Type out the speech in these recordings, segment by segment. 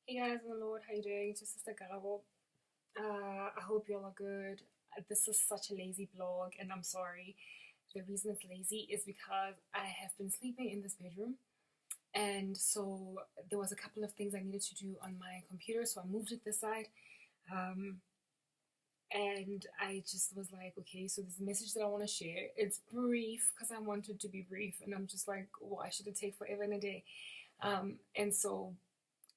Hey guys in the Lord, how you doing? It's your sister Garabo. I hope you all are good. This is such a lazy blog, and I'm sorry. The reason it's lazy is because I have been sleeping in this bedroom, and so there was a couple of things I needed to do on my computer, so I moved it this side. Um, and I just was like, okay, so this message that I want to share, it's brief because I wanted to be brief, and I'm just like, why should it take forever and a day? And so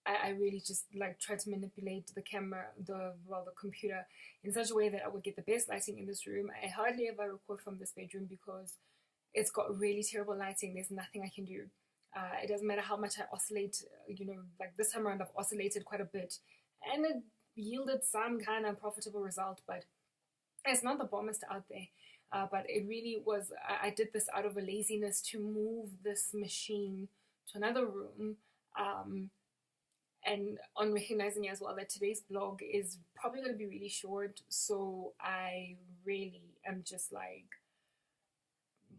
I really just like try to manipulate the camera, the computer in such a way that I would get the best lighting in this room. I hardly ever record from this bedroom because it's got really terrible lighting. There's nothing I can do. It doesn't matter how much I oscillate, like this time around I've oscillated quite a bit and it yielded some kind of profitable result, but it's not the bombest out there. But it really was, I did this out of a laziness to move this machine to another room. And on recognizing as well that today's blog is probably going to be really short, so I really am just like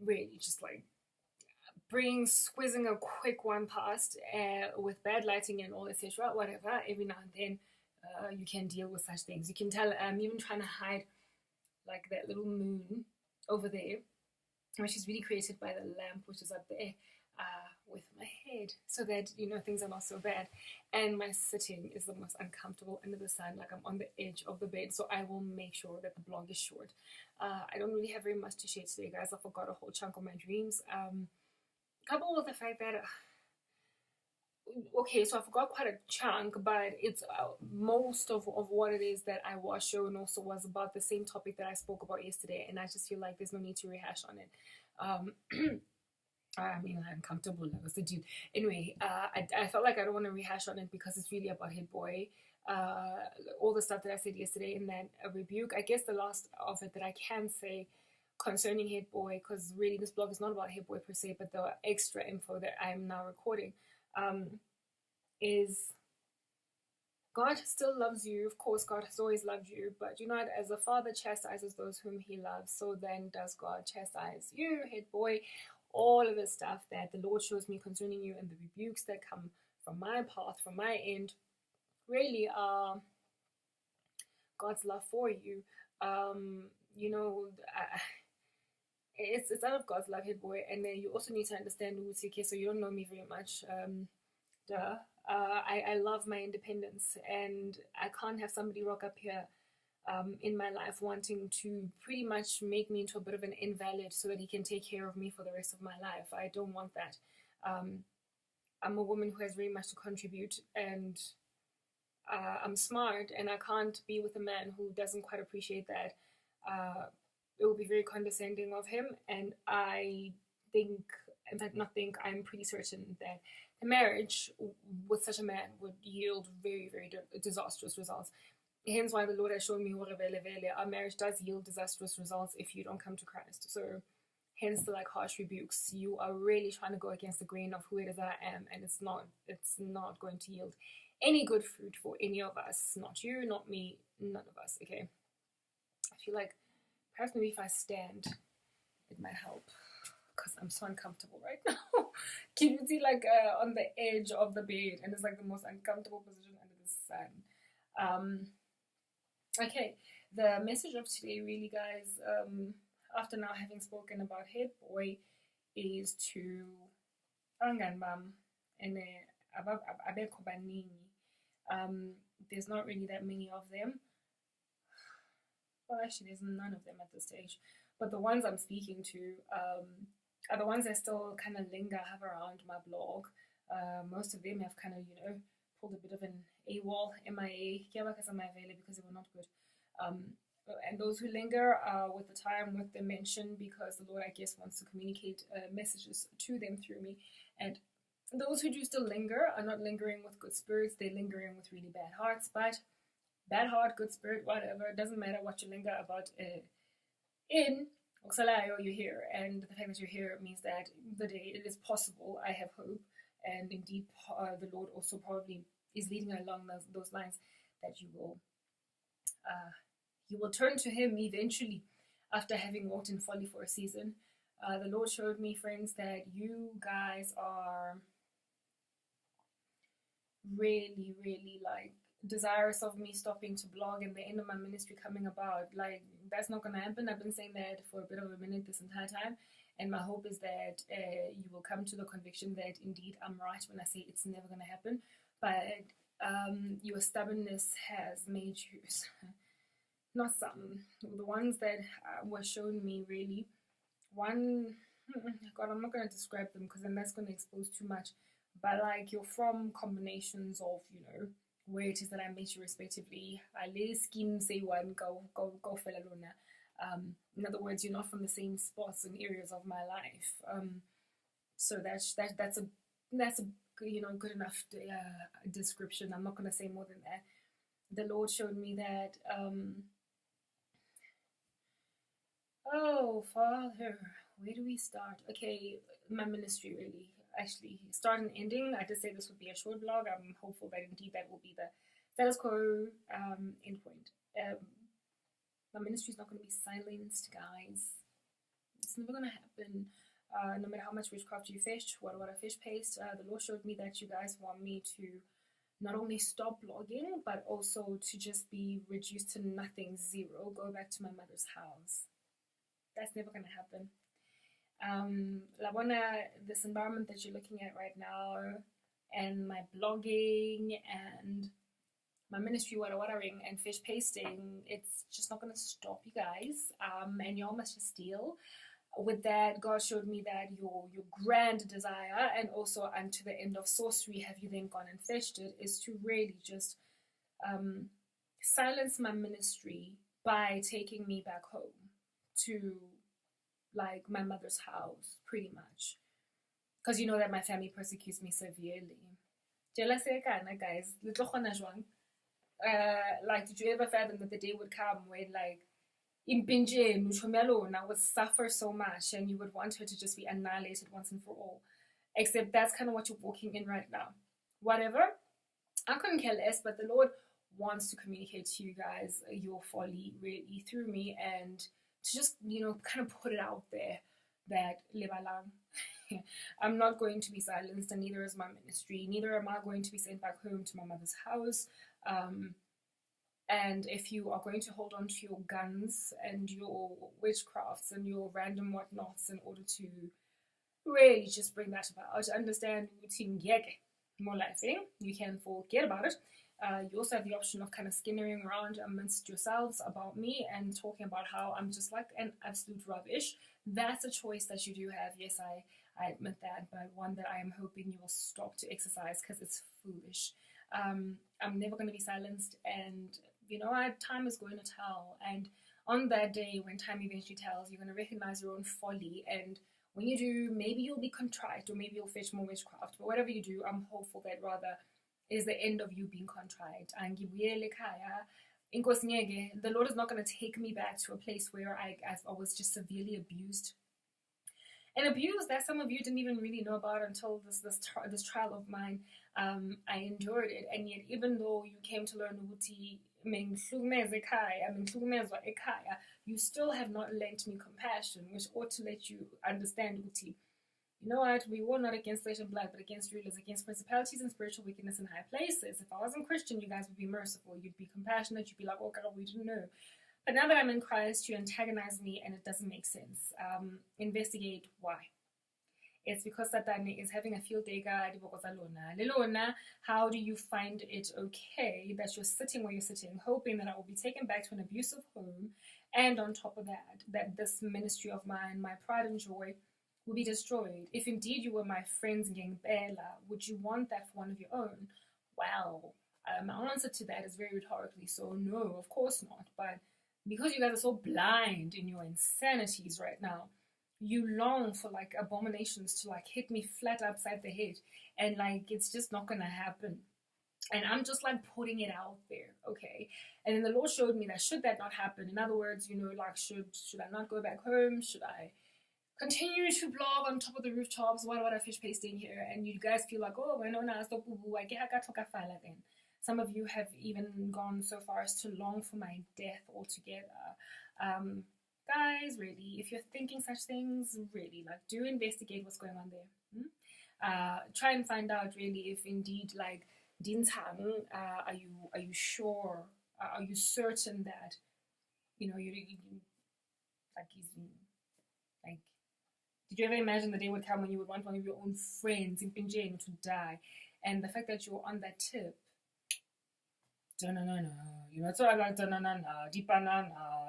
bringing squizzing a quick one past with bad lighting and all etc whatever. Every now and then you can deal with such things. You can tell I'm even trying to hide like that little moon over there, which is really created by the lamp which is up there, with my head, so that things are not so bad. And my sitting is the most uncomfortable under the sun, like I'm on the edge of the bed, so I will make sure that the blog is short. I don't really have very much to share today, guys. I forgot a whole chunk of my dreams, coupled with the fact that okay, so I forgot quite a chunk, but it's most of what it is that I was showing also was about the same topic that I spoke about yesterday, and I just feel like there's no need to rehash on it. I mean, I'm comfortable. Like I said, dude. Anyway, I felt like I don't want to rehash on it because it's really about Hit Boy. All the stuff that I said yesterday in that rebuke. I guess the last of it that I can say concerning Hit Boy, because really this blog is not about Hit Boy per se, but the extra info that I'm now recording, is God still loves you. Of course, God has always loved you, but as a father chastises those whom he loves, so then does God chastise you, Hit Boy. All of the stuff that the Lord shows me concerning you and the rebukes that come from my path, from my end, really are God's love for you. It's out of God's love, Hit Boy. And then you also need to understand who okay, so you don't know me very much. Duh. I love my independence, and I can't have somebody rock up here in my life wanting to pretty much make me into a bit of an invalid so that he can take care of me for the rest of my life. I don't want that. I'm a woman who has very much to contribute, and I'm smart, and I can't be with a man who doesn't quite appreciate that. It would be very condescending of him, and I think, in fact, not think, I'm pretty certain that the marriage with such a man would yield very, very disastrous results. Hence why the Lord has shown me our marriage does yield disastrous results if you don't come to Christ. So hence the harsh rebukes. You are really trying to go against the grain of who it is I am, and it's not going to yield any good fruit for any of us. Not you, not me, none of us. Okay. I feel like perhaps maybe if I stand, it might help because I'm so uncomfortable right now. Can you see on the edge of the bed, and it's like the most uncomfortable position under the sun. Okay, the message of today, really, guys, after now having spoken about Hit Boy, is to Anganbam and Abeko Banini. There's not really that many of them. Well, actually, there's none of them at this stage. But the ones I'm speaking to are the ones that still kind of linger, have around my blog. Most of them have kind of, pulled a bit of an AWOL, MIA, because they were not good. And those who linger with the time, with the mention, because the Lord, I guess, wants to communicate messages to them through me. And those who do still linger are not lingering with good spirits, they're lingering with really bad hearts. But bad heart, good spirit, whatever, it doesn't matter what you linger about in Oxalayo, you're here. And the fact that you're here means that the day it is possible, I have hope, and indeed the Lord also probably is leading along those lines, that you will turn to him eventually after having walked in folly for a season. The Lord showed me, friends, that you guys are really, really like desirous of me stopping to blog and the end of my ministry coming about. Like, that's not gonna happen. I've been saying that for a bit of a minute this entire time, and my hope is that you will come to the conviction that indeed I'm right when I say it's never gonna happen. But your stubbornness has made you not some, the ones that were shown me really. One, God, I'm not going to describe them because then that's going to expose too much. But like you're from combinations of, where it is that I met you respectively. I scheme say one, go fella luna. In other words, you're not from the same spots and areas of my life. So that's a good enough description. I'm not going to say more than that. The Lord showed me that. Oh, Father, where do we start? Okay, my ministry really. Actually, start and ending. I did say this would be a short blog. I'm hopeful that indeed that will be the status quo endpoint. My ministry is not going to be silenced, guys. It's never going to happen. No matter how much witchcraft you fish, what I fish paste, the Lord showed me that you guys want me to not only stop blogging, but also to just be reduced to nothing, zero, go back to my mother's house. That's never going to happen. Labona, this environment that you're looking at right now, and my blogging and my ministry watering and fish pasting, it's just not going to stop you guys. And y'all must just deal with that. God showed me that your grand desire, and also unto the end of sorcery have you then gone and fetched it, is to really just silence my ministry by taking me back home to like my mother's house, pretty much, because you know that my family persecutes me severely. Guys, like, did you ever fathom that the day would come when like Impinje would suffer so much and you would want her to just be annihilated once and for all? Except that's kind of what you're walking in right now. Whatever, I couldn't care less, but the Lord wants to communicate to you guys your folly really through me, and to just, kind of put it out there that lebalang. I'm not going to be silenced, and neither is my ministry. Neither am I going to be sent back home to my mother's house. And if you are going to hold on to your guns and your witchcrafts and your random whatnots in order to really just bring that about, understand more likely you can forget about it. You also have the option of kind of skimming around amongst yourselves about me and talking about how I'm just like an absolute rubbish. That's a choice that you do have. Yes, I admit that, but one that I am hoping you will stop to exercise because it's foolish. I'm never going to be silenced, and time is going to tell. And on that day, when time eventually tells, you're going to recognize your own folly. And when you do, maybe you'll be contrite, or maybe you'll fetch more witchcraft. But whatever you do, I'm hopeful that rather is the end of you being contrite. The Lord is not going to take me back to a place where I was just severely abused. And abuse that some of you didn't even really know about until this trial of mine. I endured it, and yet even though you came to learn ukuthi you still have not lent me compassion, which ought to let you understand ukuthi, you know what, we war not against flesh and blood, but against rulers, against principalities and spiritual wickedness in high places. If I wasn't Christian, you guys would be merciful, you'd be compassionate, you'd be like, oh God, we didn't know. But now that I'm in Christ, you antagonize me and it doesn't make sense. Investigate why. It's because Satan is having a field day guide. How do you find it okay that you're sitting where you're sitting, hoping that I will be taken back to an abusive home, and on top of that this ministry of mine, my pride and joy, will be destroyed? If indeed you were my friends, would you want that for one of your own? Well, my answer to that is very rhetorically so no, of course not. But because you guys are so blind in your insanities right now, you long for like abominations to like hit me flat upside the head, and like it's just not gonna happen. And I'm just like putting it out there, okay? And then the Lord showed me that should that not happen, in other words, like should I not go back home? Should I continue to blog on top of the rooftops? What about I fish pasting here? And you guys feel like, oh, then. Some of you have even gone so far as to long for my death altogether. Guys, really, if you're thinking such things, really, like, do investigate what's going on there. Try and find out, really, if indeed, like, are you sure? Are you certain that you like like did you ever imagine the day would come when you would want one of your own friends in Pinjane to die? And the fact that you're on that tip, it's sort of like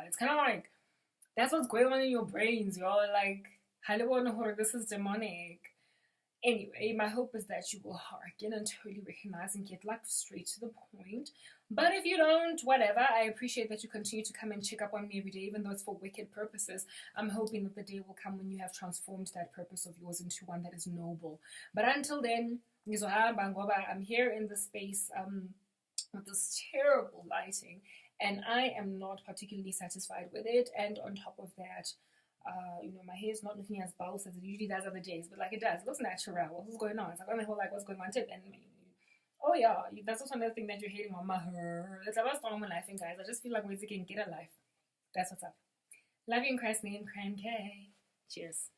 it's kind of like that's what's going on in your brains, y'all. Like, this is demonic. Anyway, my hope is that you will hearken and totally recognize and get like straight to the point. But if you don't, whatever, I appreciate that you continue to come and check up on me every day, even though it's for wicked purposes. I'm hoping that the day will come when you have transformed that purpose of yours into one that is noble. But until then, I'm here in the space with this terrible lighting, and I am not particularly satisfied with it. And on top of that, my hair is not looking as bows as it usually does other days, but like it does. It looks natural. What's going on? It's like, oh my whole like, what's going on tip? And oh yeah, that's also another thing that you're hating on my hair. That's what's wrong with life, guys. I just feel like we can get a life. That's what's up. Love you in Christ's name, Cran K. Cheers.